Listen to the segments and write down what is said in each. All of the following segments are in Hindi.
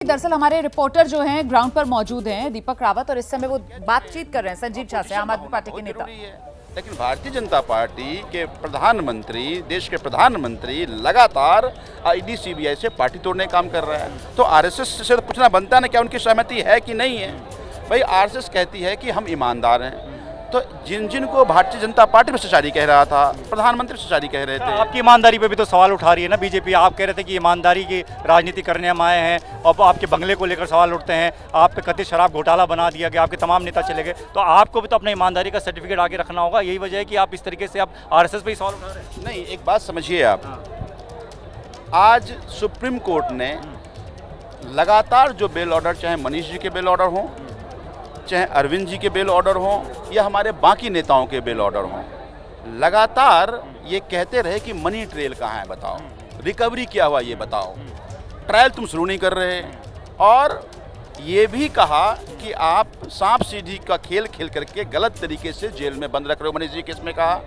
दरअसल हमारे रिपोर्टर जो हैं ग्राउंड पर मौजूद हैं दीपक रावत, और इस समय वो बातचीत कर रहे हैं संजीव झा से, आम आदमी पार्टी के नेता। लेकिन भारतीय जनता पार्टी के प्रधानमंत्री, देश के प्रधानमंत्री लगातार ईडी सीबीआई से पार्टी तोड़ने का काम कर रहा है, तो आरएसएस से तो पूछना बनता है ना, क्या उनकी सहमति है कि नहीं है। भाई आरएसएस कहती है कि हम ईमानदार हैं, तो जिन को भारतीय जनता पार्टी भ्रष्टाचारी कह रहा था, प्रधानमंत्री भ्रष्टाचारी कह रहे थे। आपकी ईमानदारी पे भी तो सवाल उठा रही है ना बीजेपी। आप कह रहे थे कि ईमानदारी की राजनीति करने हम आए हैं, अब आपके बंगले को लेकर सवाल उठते हैं, आप पे कथित शराब घोटाला बना दिया गया, आपके तमाम नेता चले गए, तो आपको भी तो अपना ईमानदारी का सर्टिफिकेट आगे रखना होगा। यही वजह है कि आप इस तरीके से आप आरएसएस पे ही सवाल उठा रहे हैं। नहीं, एक बात समझिए आप, आज सुप्रीम कोर्ट ने लगातार जो बेल ऑर्डर, चाहे मनीष जी के बेल ऑर्डर हों, चाहे अरविंद जी के बेल ऑर्डर हों या हमारे बाकी नेताओं के बेल ऑर्डर हों, लगातार ये कहते रहे कि मनी ट्रेल कहाँ है बताओ, रिकवरी क्या हुआ ये बताओ, ट्रायल तुम शुरू नहीं कर रहे, और ये भी कहा कि आप सांप सीढ़ी का खेल खेल करके गलत तरीके से जेल में बंद रख रहे हो। मनीष जी केस में कहा,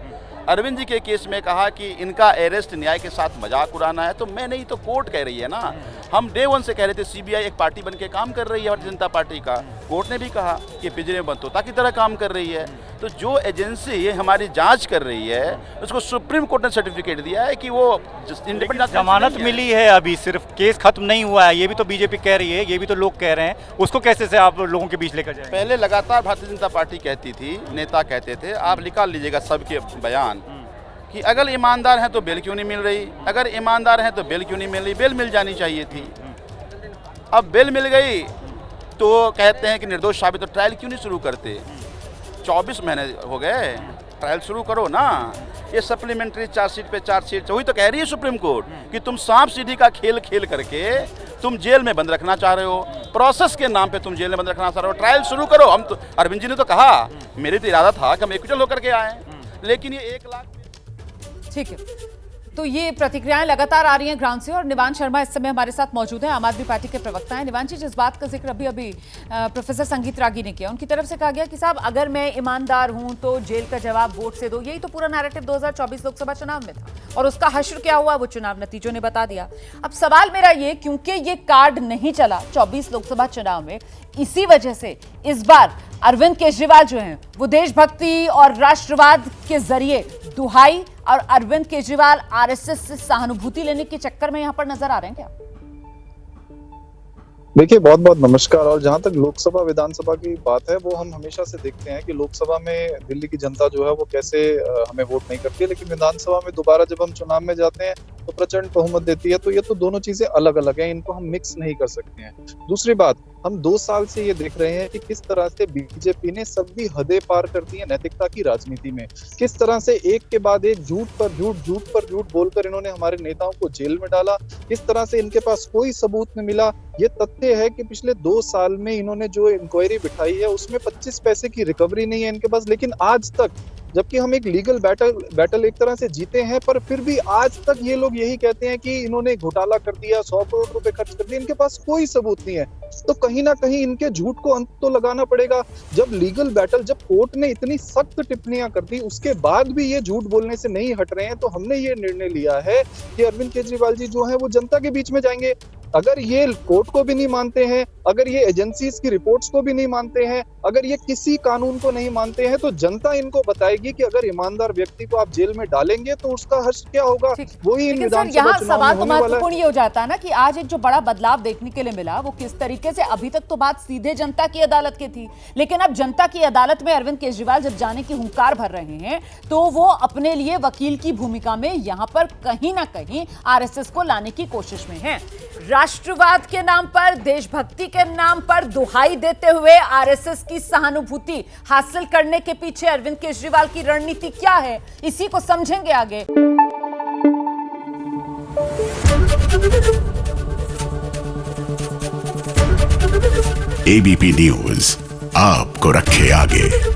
अरविंद जी के केस में कहा कि इनका अरेस्ट न्याय के साथ मजाक उड़ाना है। तो मैं नहीं तो कोर्ट कह रही है ना, हम डे वन से कह रहे थे सीबीआई एक पार्टी बन के काम कर रही है भारतीय जनता पार्टी का, कोर्ट ने भी कहा कि पिंजरे में बंद तोता की तरह काम कर रही है। तो जो एजेंसी हमारी जांच कर रही है उसको सुप्रीम कोर्ट ने सर्टिफिकेट दिया है कि वो इंडिपेंडेंट जमानत मिली है, अभी सिर्फ केस खत्म नहीं हुआ है, ये भी तो बीजेपी कह रही है, ये भी तो लोग कह रहे हैं, उसको कैसे से आप लोगों के बीच लेकर जाएंगे। पहले लगातार भारतीय जनता पार्टी कहती थी, नेता कहते थे, आप निकाल लीजिएगा सबके बयान कि अगर ईमानदार हैं तो बेल क्यों नहीं मिल रही, अगर ईमानदार हैं तो बेल क्यों नहीं मिल रही, बेल मिल जानी चाहिए थी। अब बेल मिल गई तो कहते हैं कि निर्दोष साबित, तो ट्रायल क्यों नहीं शुरू करते। 24 महीने हो गए, ट्रायल शुरू करो ना। ये सप्लीमेंट्री चार्जशीट पे चार्जशीट, वही तो कह रही है सुप्रीम कोर्ट कि तुम सांप सीढ़ी का खेल खेल करके तुम जेल में बंद रखना चाह रहे हो, प्रोसेस के नाम पे तुम जेल में बंद रखना चाह रहे हो। ट्रायल शुरू करो। हम तो, अरविंद जी ने तो कहा, मेरे तो इरादा था कि हम एक्विटल होकर के आए, लेकिन ये 1 लाख। ठीक है, तो ये प्रतिक्रियाएं लगातार आ रही हैं ग्राउंड से, और निवान शर्मा इस समय हमारे साथ मौजूद हैं, आम आदमी पार्टी के प्रवक्ता हैं। निवान जी, जिस बात का जिक्र अभी प्रोफेसर संगीत रागी ने किया, उनकी तरफ से कहा गया कि साहब अगर मैं ईमानदार हूं तो जेल का जवाब वोट से दो। यही तो पूरा नैरेटिव 2024 लोकसभा चुनाव में था, और उसका हश्र क्या हुआ वो चुनाव नतीजों ने बता दिया। अब सवाल मेरा ये, क्योंकि ये कार्ड नहीं चला 24 लोकसभा चुनाव में, इसी वजह से इस बार अरविंद केजरीवाल जो हैं वो देशभक्ति और राष्ट्रवाद के जरिए दुहाई, और अरविंद केजरीवाल आरएसएस से सहानुभूति लेने के चक्कर में यहां पर नजर आ रहे हैं क्या? देखिए, बहुत बहुत नमस्कार। और जहां तक लोकसभा विधानसभा की बात है, वो हम हमेशा से देखते हैं कि लोकसभा में दिल्ली की जनता जो है वो कैसे हमें वोट नहीं करती है, लेकिन विधानसभा में दोबारा जब हम चुनाव में जाते हैं तो प्रचंड बहुमत देती है। तो ये तो दोनों चीजें अलग अलग हैं, इनको हम मिक्स नहीं कर सकते हैं। दूसरी बात, हम 2 साल से ये देख रहे हैं कि किस तरह से बीजेपी ने सभी हदें पार कर दी है नैतिकता की राजनीति में। किस तरह से एक के बाद एक झूठ पर झूठ बोलकर इन्होंने हमारे नेताओं को जेल में डाला। किस तरह से इनके पास कोई सबूत नहीं मिला। ये तथ्य है कि पिछले 2 साल में इन्होंने जो इंक्वायरी बिठाई है उसमें 25 पैसे की रिकवरी नहीं है इनके पास। लेकिन आज तक, जबकि हम एक लीगल बैटल एक तरह से जीते हैं, पर फिर भी आज तक ये लोग यही कहते हैं कि इन्होंने घोटाला कर दिया, 100 करोड़ रुपए खर्च कर दिए। इनके पास कोई सबूत नहीं है। तो कहीं ना कहीं इनके झूठ को अंत तो लगाना पड़ेगा। जब लीगल बैटल, जब कोर्ट ने इतनी सख्त टिप्पणियां कर दी, उसके बाद भी ये झूठ बोलने से नहीं हट रहे हैं, तो हमने ये निर्णय लिया है कि अरविंद केजरीवाल जी जो है वो जनता के बीच में जाएंगे। अगर ये कोर्ट को भी नहीं मानते हैं, अगर ये एजेंसीज की रिपोर्ट्स को भी नहीं मानते हैं, अगर ये किसी कानून को नहीं मानते हैं, तो जनता इनको बताएगी कि अगर ईमानदार व्यक्ति को आप जेल में डालेंगे तो उसका हर्ष क्या होगा। वही इन विधानसभा चुनाव में होने वाला है। महत्वपूर्ण ये हो जाता है ना कि आज एक जो बड़ा बदलाव देखने के लिए मिला, वो किस तरीके से, अभी तक तो बात सीधे जनता की अदालत की थी, लेकिन अब जनता की अदालत में अरविंद केजरीवाल जब जाने की हुंकार भर रहे हैं, तो वो अपने लिए वकील की भूमिका में यहां पर कहीं ना कहीं आरएसएस को लाने की कोशिश में हैं। राष्ट्रवाद के नाम पर, देशभक्ति के नाम पर दुहाई देते हुए आरएसएस की सहानुभूति हासिल करने के पीछे अरविंद केजरीवाल की रणनीति क्या है, इसी को समझेंगे आगे। एबीपी न्यूज आपको रखे आगे।